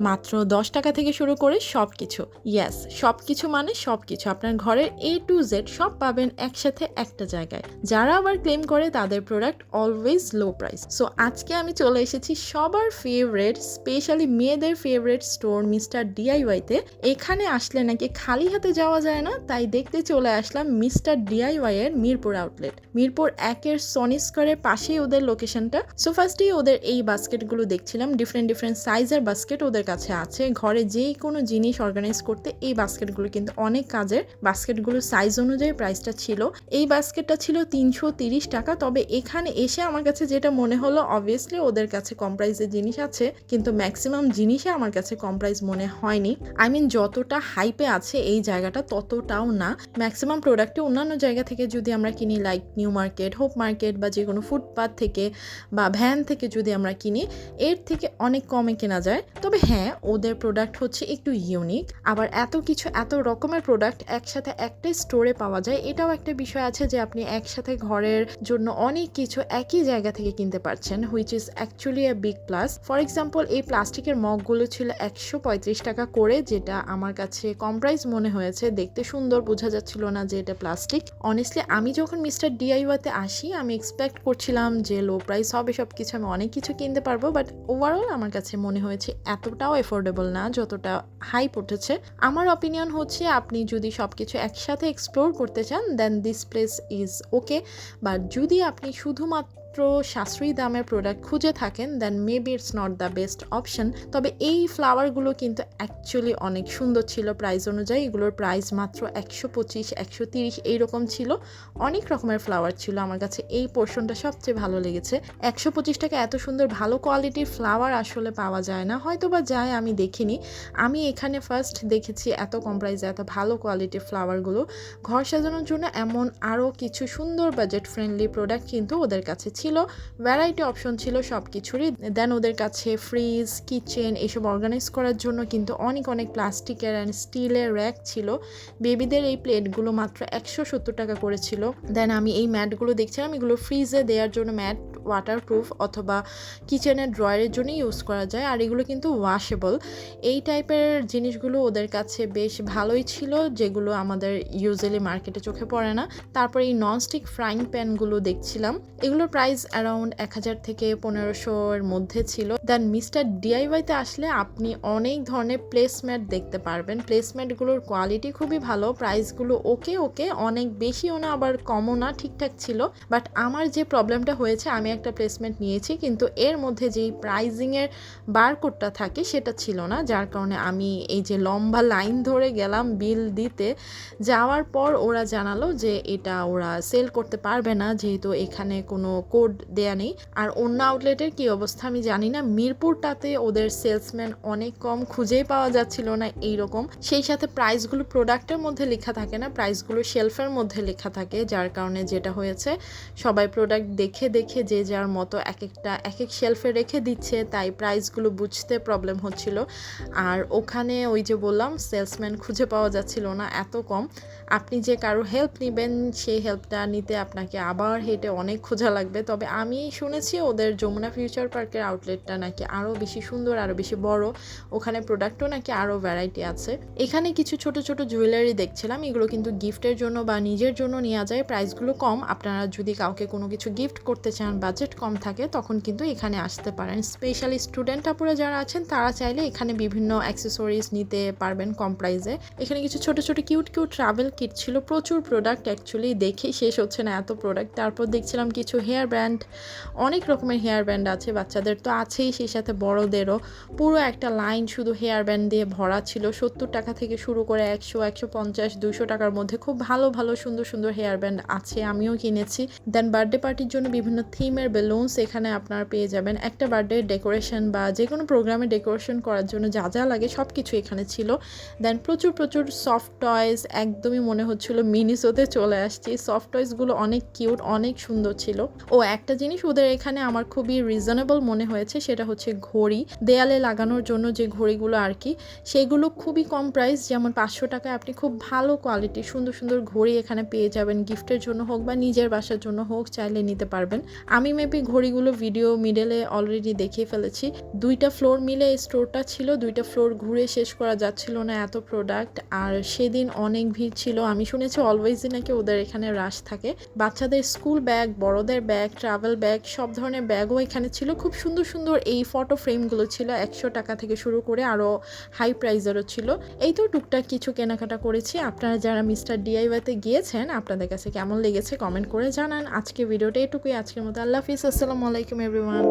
মাত্র 10 টাকা থেকে শুরু করে সবকিছু। ইয়েস, সবকিছু মানে সবকিছু। আপনার ঘরের A to Z সব পাবেন একসাথে একটা জায়গায়। যারা আবার ক্লেম করে তাদের product always low price. So আজকে আমি চলে এসেছি সবার ফেভারিট, স্পেশালি মেয়েদের ফেভারিট স্টোর মিস্টার ডিআইওয়াইতে। এখানে আসলে নাকি খালি হাতে যাওয়া যায় না, তাই দেখতে চলে আসলাম মিস্টার ডিআইওয়াই এর মিরপুর আউটলেট। মিরপুর 1-এর সনি স্কয়ারের পাশেই ওদের লোকেশনটা। সো ফার্স্টেই ওদের এই বাস্কেটগুলো দেখছিলাম, ডিফারেন্ট সাইজের বাস্কেট ওদের কাছে আছে। ঘরে যে কোনো জিনিস অর্গানাইজ করতে এই বাস্কেটগুলো কিন্তু অনেক কাজের। বাস্কেটগুলোর সাইজ অনুযায়ী প্রাইসটা ছিল, এই বাস্কেটটা ছিল 330 টাকা। তবে এখানে এসে আমার কাছে যেটা মনে হলো, অবভিয়াসলি ওদের কাছে কম প্রাইসের জিনিস আছে, কিন্তু ম্যাক্সিমাম জিনিসে আমার কাছে কম প্রাইস মনে হয়নি। আই মিন যতটা হাইপে আছে এই জায়গাটা ততটাও না। ম্যাক্সিমাম প্রোডাক্টে অন্যান্য জায়গা থেকে যদি আমরা কিনি, like new market, hope market বা যে কোনো ফুটপাথ থেকে বা ভ্যান থেকে যদি আমরা কিনি, এর থেকে অনেক কমে কেনা যায়। তবে হ্যাঁ, ওদের প্রোডাক্ট হচ্ছে একটু ইউনিক। আবার এত কিছু, এত রকমের প্রোডাক্ট একসাথে একটা স্টোরে পাওয়া যায়, এটাও একটা বিষয় আছে যে আপনি একসাথে ঘরের জন্য অনেক কিছু একই জায়গা থেকে কিনতে পারছেন, which is actually a big plus. For example, এই প্লাস্টিকের মগগুলো ছিল 135 টাকা করে, যেটা আমার কাছে কম প্রাইস মনে হয়েছে। দেখতে সুন্দর, বোঝা যাচ্ছিল না যে এটা প্লাস্টিক। অনেস্টলি আমি যখন মিস্টার ডিআইওয়াইতে আসি, আমি এক্সপেক্ট করছিলাম যে লো প্রাইস হবে, সব কিছু আমি অনেক কিছু কিনতে পারবো, বাট ওভারঅল আমার কাছে মনে হয়েছে এতটাও এফোর্ডেবল না যতটা হাইপ উঠেছে। আমার অপিনিয়ন হচ্ছে, আপনি যদি সব কিছু একসাথে এক্সপ্লোর করতে চান, then this place is okay. But যদি আপনি শুধুমাত্র সাশ্রয়ী দামের প্রোডাক্ট খুঁজে থাকেন, then maybe it's not the best option. তবে এই ফ্লাওয়ারগুলো কিন্তু অ্যাকচুয়ালি অনেক সুন্দর ছিল প্রাইস অনুযায়ী। এগুলোর প্রাইস মাত্র 125, 130 এইরকম ছিল। অনেক রকমের ফ্লাওয়ার ছিল, আমার কাছে এই পোর্শনটা সবচেয়ে ভালো লেগেছে। 125 টাকা এত সুন্দর ভালো কোয়ালিটির ফ্লাওয়ার আসলে পাওয়া যায় না, হয়তো বা যায়, আমি দেখিনি। আমি এখানে ফার্স্ট দেখেছি এত কম প্রাইসে এত ভালো কোয়ালিটির ফ্লাওয়ারগুলো। ঘর সাজানোর জন্য এমন আরও কিছু সুন্দর বাজেট ফ্রেন্ডলি প্রোডাক্ট কিন্তু ওদের কাছে ছিল। ভ্যারাইটি অপশন ছিল সব কিছুরই। দেন ওদের কাছে ফ্রিজ, কিচেন এসব অর্গানাইজ করার জন্য কিন্তু অনেক প্লাস্টিকের অ্যান্ড স্টিলের র্যাক ছিল। বেবিদের এই প্লেটগুলো মাত্র 170 টাকা করেছিল। দেন আমি এই ম্যাটগুলো দেখছিলাম, এগুলো ফ্রিজে দেওয়ার জন্য ম্যাট, ওয়াটারপ্রুফ অথবা কিচেনের ড্রয়ারের জন্য ইউজ করা যায়, আর এগুলো কিন্তু ওয়াশেবল। এই টাইপের জিনিসগুলো ওদের কাছে বেশ ভালোই ছিল, যেগুলো আমাদের ইউজুয়ালি মার্কেটে চোখে পড়ে না। তারপরে এই ননস্টিক ফ্রাইং প্যানগুলো দেখছিলাম, এগুলোর প্রাইস অ্যারাউন্ড 1000 থেকে 1500-এর মধ্যে ছিল। দেন মিস্টার ডিআইওয়াইতে আসলে আপনি অনেক ধরনের প্লেসম্যাট দেখতে পারবেন। প্লেসম্যাটগুলোর কোয়ালিটি খুবই ভালো, প্রাইসগুলো ওকে, অনেক বেশিও না আবার কমও না, ঠিকঠাক ছিল। বাট আমার যে প্রবলেমটা হয়েছে, আমি একটা প্লেসমেন্ট নিয়েছি, কিন্তু এর মধ্যে যেই প্রাইজিংয়ের বারকোডটা থাকে সেটা ছিল না, যার কারণে আমি এই যে লম্বা লাইন ধরে গেলাম বিল দিতে। যাওয়ার পর ওরা জানালো যে এটা ওরা সেল করতে পারবে না, যেহেতু এখানে কোনো কোড দেয়া নেই। আর অন্য আউটলেটের কি অবস্থা আমি জানি না, মিরপুরটাতে ওদের সেলসম্যান অনেক কম, খুঁজেই পাওয়া যাচ্ছিল না এইরকম। সেই সাথে প্রাইসগুলো প্রোডাক্টের মধ্যে লেখা থাকে না, প্রাইসগুলো শেলফের মধ্যে লেখা থাকে, যার কারণে যেটা হয়েছে, সবাই প্রোডাক্ট দেখে যে যার মতো এক এক শেলফে রেখে দিচ্ছে, তাই প্রাইসগুলো বুঝতে প্রবলেম হচ্ছিল। আর ওখানে ওই যে বললাম, সেলসম্যান খুঁজে পাওয়া যাচ্ছিল না, এত কম। আপনি যে কারো হেল্প নেবেন, সেই হেল্পটা নিতে আপনাকে আবার হেঁটে অনেক খোঁজা লাগবে। তবে আমি শুনেছি ওদের যমুনা ফিউচার পার্কের আউটলেটটা নাকি আরও বেশি সুন্দর, আরও বেশি বড়, ওখানে প্রোডাক্টও নাকি আরও ভ্যারাইটি আছে। এখানে কিছু ছোট জুয়েলারি দেখছিলাম, এগুলো কিন্তু গিফটের জন্য বা নিজের জন্য নেওয়া যায়, প্রাইসগুলো কম। আপনারা যদি কাউকে কোনো কিছু গিফট করতে চান, বাজেট কম থাকে, তখন কিন্তু এখানে আসতে পারেন। স্পেশালি স্টুডেন্ট আপুরা যারা আছেন, তারা চাইলে এখানে বিভিন্ন অ্যাক্সেসরিজ নিতে পারবেন কম প্রাইসে। এখানে কিছু ছোট কিউট ট্রাভেল কিট ছিল, প্রচুর প্রোডাক্ট, অ্যাকচুয়ালি দেখেই শেষ হচ্ছে না এত প্রোডাক্ট। তারপর দেখছিলাম কিছু হেয়ার ব্যান্ড, অনেক রকমের হেয়ার ব্যান্ড আছে, বাচ্চাদের তো আছেই, সেই সাথে বড়দেরও। পুরো একটা লাইন শুধু হেয়ার ব্যান্ড দিয়ে ভরা ছিল। 70 টাকা থেকে শুরু করে 100, 150, 200 টাকার মধ্যে খুব ভালো সুন্দর হেয়ার ব্যান্ড আছে, আমিও কিনেছি। দেন বার্থডে পার্টির জন্য বিভিন্ন থিমের বেলুনস এখানে আপনারা পেয়ে যাবেন। একটা বার্থডে ডেকোরেশন বা যে কোনো প্রোগ্রামে ডেকোরেশন করার জন্য যা লাগে সব কিছু এখানে ছিল। দেন প্রচুর সফট টয়েস, একদমই মনে হচ্ছিল মিনিসোতে চলে আসছি। সফট টয়েসগুলো অনেক কিউট, অনেক সুন্দর ছিল। ও একটা জিনিস ওদের এখানে আমার খুবই রিজনেবল মনে হয়েছে, সেটা হচ্ছে ঘড়ি, দেয়ালে লাগানোর জন্য যে ঘড়িগুলো আর কি, সেগুলো খুবই কম প্রাইস। যেমন 500 টাকায় আপনি খুব ভালো কোয়ালিটির সুন্দর ঘড়ি এখানে পেয়ে যাবেন, গিফটের জন্য হোক বা নিজের বাসার জন্য হোক, চাইলে নিতে পারবেন। আমি আমি মেবি ঘড়িগুলো ভিডিও মিডলে অলরেডি দেখিয়ে ফেলেছি। 2টা ফ্লোর মিলে এই স্টোরটা ছিল, 2টা ফ্লোর ঘুরে শেষ করা যাচ্ছিল না, এত প্রোডাক্ট। আর সেদিন অনেক ভিড় ছিল। আমি শুনেছি অলওয়েজই নাকি ওদের এখানে রাশ থাকে। বাচ্চাদের স্কুল ব্যাগ, বড়দের ব্যাগ, ট্রাভেল ব্যাগ, সব ধরনের ব্যাগও এখানে ছিল। খুব সুন্দর সুন্দর এই ফটো ফ্রেমগুলো ছিল 100 টাকা থেকে শুরু করে আরও হাই প্রাইজেরও ছিল। এই তো টুকটাক কিছু কেনাকাটা করেছি। আপনারা যারা মিস্টার ডিআইওয়াইতে গিয়েছেন আপনাদের কাছে কেমন লেগেছে কমেন্ট করে জানান। আজকে ভিডিওটা এটুকুই। আজকের মতো আল্লাহ হাফিজ, আসসালামু আলাইকুম এভরিওয়ান।